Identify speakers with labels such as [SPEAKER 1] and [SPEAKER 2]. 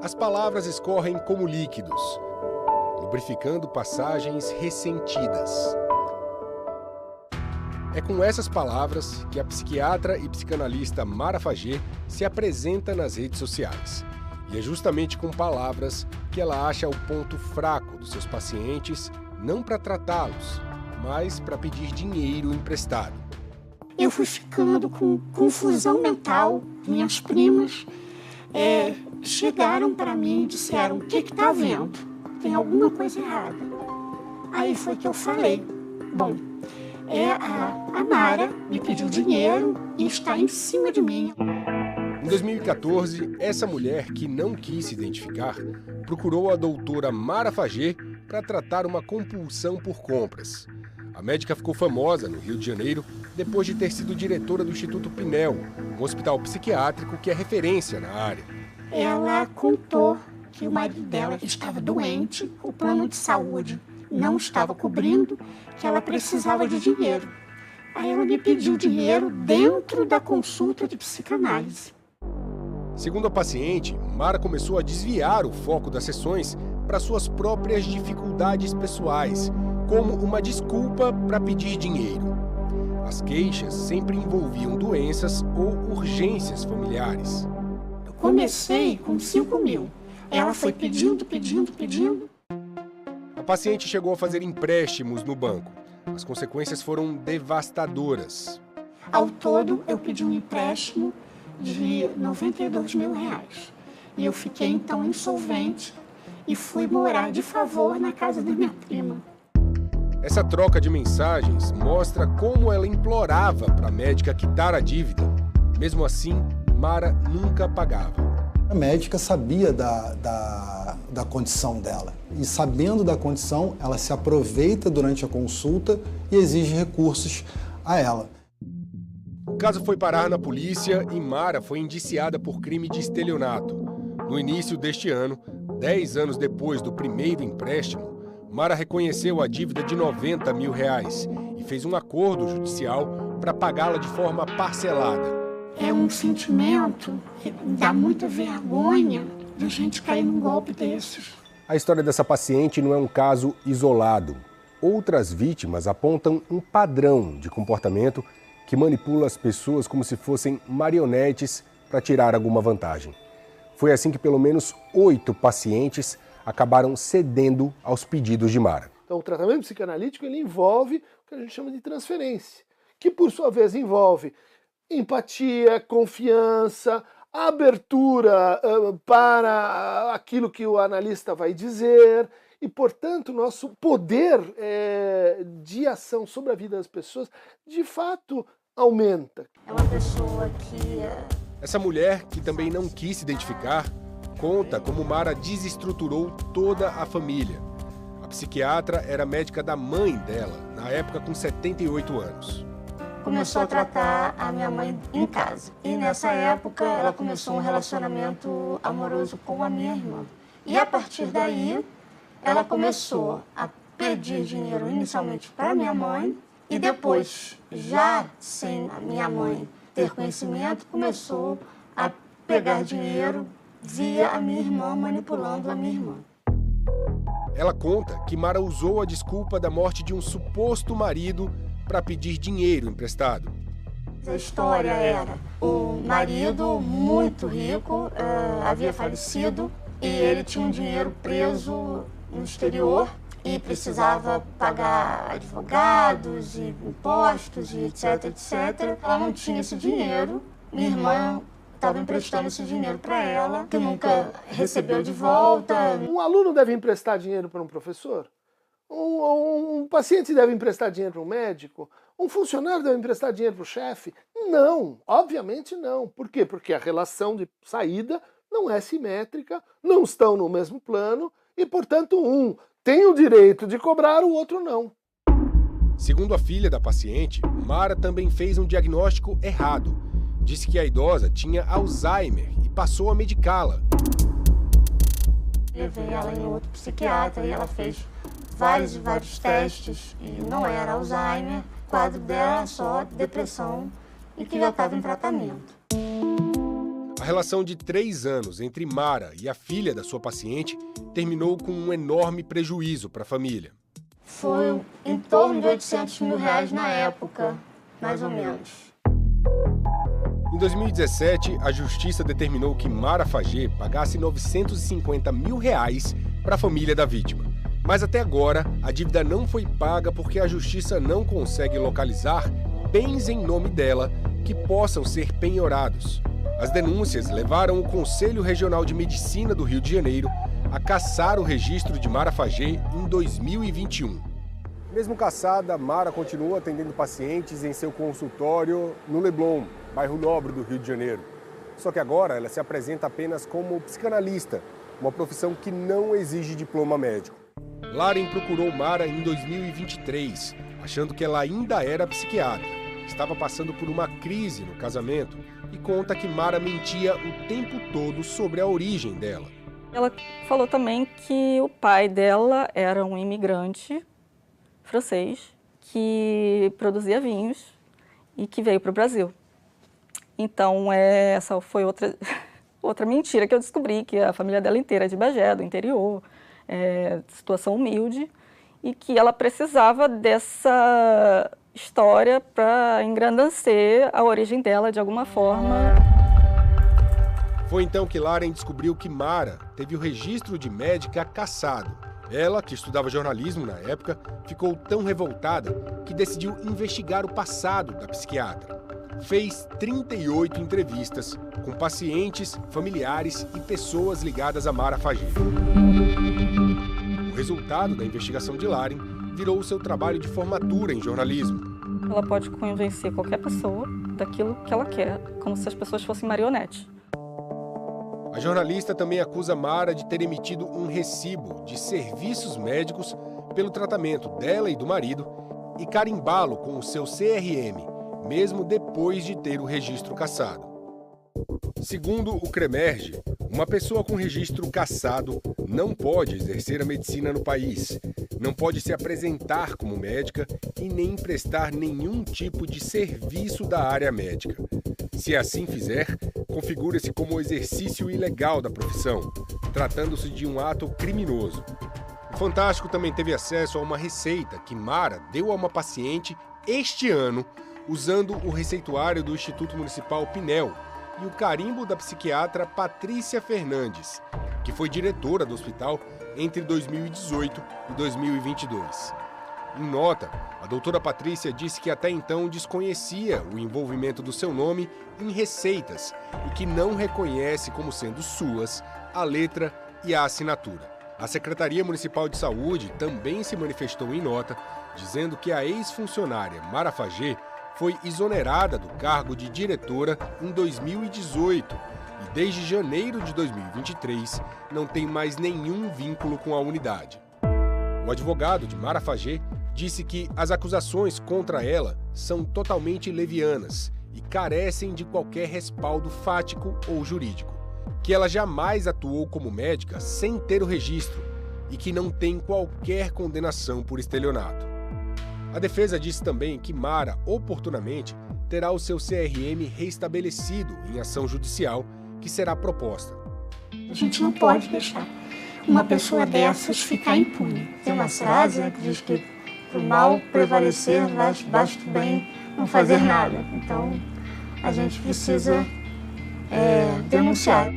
[SPEAKER 1] As palavras escorrem como líquidos, lubrificando passagens ressentidas. É com essas palavras que a psiquiatra e psicanalista Mara Fager se apresenta nas redes sociais. E é justamente com palavras que ela acha o ponto fraco dos seus pacientes, não para tratá-los, mas para pedir dinheiro emprestado.
[SPEAKER 2] Eu fui ficando com confusão mental. Minhas primas chegaram para mim e disseram: o que está havendo? Tem alguma coisa errada. Aí foi que eu falei: bom, a Mara me pediu dinheiro e está em cima de mim.
[SPEAKER 1] Em 2014, essa mulher, que não quis se identificar, procurou a doutora Mara Fager para tratar uma compulsão por compras. A médica ficou famosa no Rio de Janeiro depois de ter sido diretora do Instituto Pinel, um hospital psiquiátrico que é referência na área.
[SPEAKER 2] Ela contou que o marido dela estava doente, o plano de saúde não estava cobrindo, que ela precisava de dinheiro. Aí ela me pediu dinheiro dentro da consulta de psicanálise.
[SPEAKER 1] Segundo a paciente, Mara começou a desviar o foco das sessões para suas próprias dificuldades pessoais, como uma desculpa para pedir dinheiro. As queixas sempre envolviam doenças ou urgências familiares.
[SPEAKER 2] Eu comecei com 5 mil. Ela foi pedindo.
[SPEAKER 1] A paciente chegou a fazer empréstimos no banco. As consequências foram devastadoras.
[SPEAKER 2] Ao todo, eu pedi um empréstimo de R$92 mil. E eu fiquei, então, insolvente e fui morar de favor na casa da minha prima.
[SPEAKER 1] Essa troca de mensagens mostra como ela implorava para a médica quitar a dívida. Mesmo assim, Mara nunca pagava.
[SPEAKER 3] A médica sabia da condição dela. E sabendo da condição, ela se aproveita durante a consulta e exige recursos a ela.
[SPEAKER 1] O caso foi parar na polícia e Mara foi indiciada por crime de estelionato. No início deste ano, 10 anos depois do primeiro empréstimo, Mara reconheceu a dívida de R$90 mil e fez um acordo judicial para pagá-la de forma parcelada.
[SPEAKER 2] É um sentimento que dá muita vergonha de a gente cair num golpe desses.
[SPEAKER 1] A história dessa paciente não é um caso isolado. Outras vítimas apontam um padrão de comportamento que manipula as pessoas como se fossem marionetes para tirar alguma vantagem. Foi assim que pelo menos 8 pacientes acabaram cedendo aos pedidos de Mara.
[SPEAKER 4] Então, o tratamento psicanalítico ele envolve o que a gente chama de transferência, que por sua vez envolve empatia, confiança, abertura para aquilo que o analista vai dizer e, portanto, nosso poder de ação sobre a vida das pessoas, de fato, aumenta.
[SPEAKER 2] É uma pessoa que...
[SPEAKER 1] Essa mulher, que também não quis se identificar, conta como Mara desestruturou toda a família. A psiquiatra era médica da mãe dela, na época com 78 anos.
[SPEAKER 2] Começou a tratar a minha mãe em casa. E nessa época ela começou um relacionamento amoroso com a minha irmã. E a partir daí ela começou a pedir dinheiro inicialmente para minha mãe e depois, já sem a minha mãe ter conhecimento, começou a pegar dinheiro via a minha irmã, manipulando a minha irmã.
[SPEAKER 1] Ela conta que Mara usou a desculpa da morte de um suposto marido para pedir dinheiro emprestado.
[SPEAKER 2] A história era: o marido, muito rico, havia falecido e ele tinha um dinheiro preso no exterior e precisava pagar advogados e impostos e etc, etc. Ela não tinha esse dinheiro. Minha irmã estava emprestando esse dinheiro para ela, que nunca recebeu de volta.
[SPEAKER 4] Um aluno deve emprestar dinheiro para um professor? Um paciente deve emprestar dinheiro para um médico? Um funcionário deve emprestar dinheiro para o chefe? Não, obviamente não. Por quê? Porque a relação de saída não é simétrica, não estão no mesmo plano e, portanto, um tem o direito de cobrar, o outro não.
[SPEAKER 1] Segundo a filha da paciente, Mara também fez um diagnóstico errado. Disse que a idosa tinha Alzheimer e passou a medicá-la.
[SPEAKER 2] Levei ela em outro psiquiatra e ela fez vários testes e não era Alzheimer. O quadro dela era só depressão e que já estava em tratamento.
[SPEAKER 1] A relação de 3 anos entre Mara e a filha da sua paciente terminou com um enorme prejuízo para a família.
[SPEAKER 2] Foi em torno de R$800 mil na época, mais ou menos.
[SPEAKER 1] Em 2017, a justiça determinou que Mara Fagê pagasse R$950 mil para a família da vítima. Mas até agora, a dívida não foi paga porque a justiça não consegue localizar bens em nome dela que possam ser penhorados. As denúncias levaram o Conselho Regional de Medicina do Rio de Janeiro a cassar o registro de Mara Fagê em 2021. Mesmo cassada, Mara continua atendendo pacientes em seu consultório no Leblon, bairro Nobre do Rio de Janeiro. Só que agora ela se apresenta apenas como psicanalista, uma profissão que não exige diploma médico. Laren procurou Mara em 2023, achando que ela ainda era psiquiatra. Estava passando por uma crise no casamento e conta que Mara mentia o tempo todo sobre a origem dela.
[SPEAKER 5] Ela falou também que o pai dela era um imigrante francês que produzia vinhos e que veio para o Brasil. Então, essa foi outra mentira que eu descobri, que a família dela inteira é de Bagé, do interior, situação humilde, e que ela precisava dessa história para engrandecer a origem dela de alguma forma.
[SPEAKER 1] Foi então que Laren descobriu que Mara teve o registro de médica cassado. Ela, que estudava jornalismo na época, ficou tão revoltada que decidiu investigar o passado da psiquiatra. Fez 38 entrevistas com pacientes, familiares e pessoas ligadas a Mara Fagê. O resultado da investigação de Laren virou o seu trabalho de formatura em jornalismo.
[SPEAKER 5] Ela pode convencer qualquer pessoa daquilo que ela quer, como se as pessoas fossem marionetes.
[SPEAKER 1] A jornalista também acusa Mara de ter emitido um recibo de serviços médicos pelo tratamento dela e do marido e carimbá-lo com o seu CRM, mesmo depois de ter o registro cassado. Segundo o CREMERGE, uma pessoa com registro cassado não pode exercer a medicina no país, não pode se apresentar como médica e nem prestar nenhum tipo de serviço da área médica. Se assim fizer, configura-se como exercício ilegal da profissão, tratando-se de um ato criminoso. O Fantástico também teve acesso a uma receita que Mara deu a uma paciente este ano, usando o receituário do Instituto Municipal Pinel e o carimbo da psiquiatra Patrícia Fernandes, que foi diretora do hospital entre 2018 e 2022. Em nota, a doutora Patrícia disse que até então desconhecia o envolvimento do seu nome em receitas e que não reconhece como sendo suas a letra e a assinatura. A Secretaria Municipal de Saúde também se manifestou em nota, dizendo que a ex-funcionária Mara Fagê foi exonerada do cargo de diretora em 2018 e desde janeiro de 2023 não tem mais nenhum vínculo com a unidade. O advogado de Mara Fagê disse que as acusações contra ela são totalmente levianas e carecem de qualquer respaldo fático ou jurídico, que ela jamais atuou como médica sem ter o registro e que não tem qualquer condenação por estelionato. A defesa disse também que Mara, oportunamente, terá o seu CRM restabelecido em ação judicial que será proposta.
[SPEAKER 2] A gente não pode deixar uma pessoa dessas ficar impune. Tem uma frase, né, que diz que para o mal prevalecer, basta o bem não fazer nada. Então, a gente precisa denunciar.